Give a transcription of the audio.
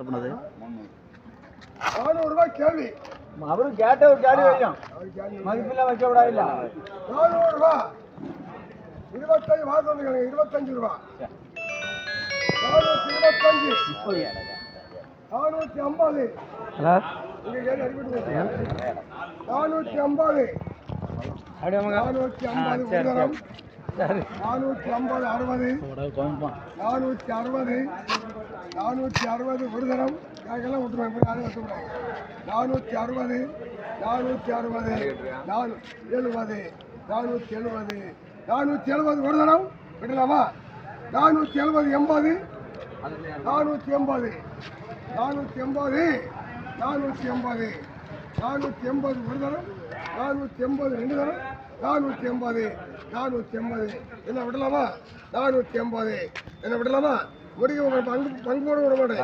பண்ணது 400 ரூபாய் கேள்வி. அவரும் கேட்ட ஒரு கேள்வி வைக்கும் மதிப்பெல்லாம் வைக்க விடாது. 400 ரூபாய் 25 வாசல் 25 ரூபாய் 425 450 இங்க கேள்வி அடிபட்டு 450 450 450 460 460 ஒரு தரம் யாருக்கெல்லாம் விட்டுருவாங்க 460 470 ஒரு தரம் விடலாமா? 470 80 480 ஒரு தரம் 480 ரெண்டு தரம் 480 என்ன விடலாமா? 480 என்ன விடலாமா? முடிக்க பங்கு போட விட மாட்டேன்.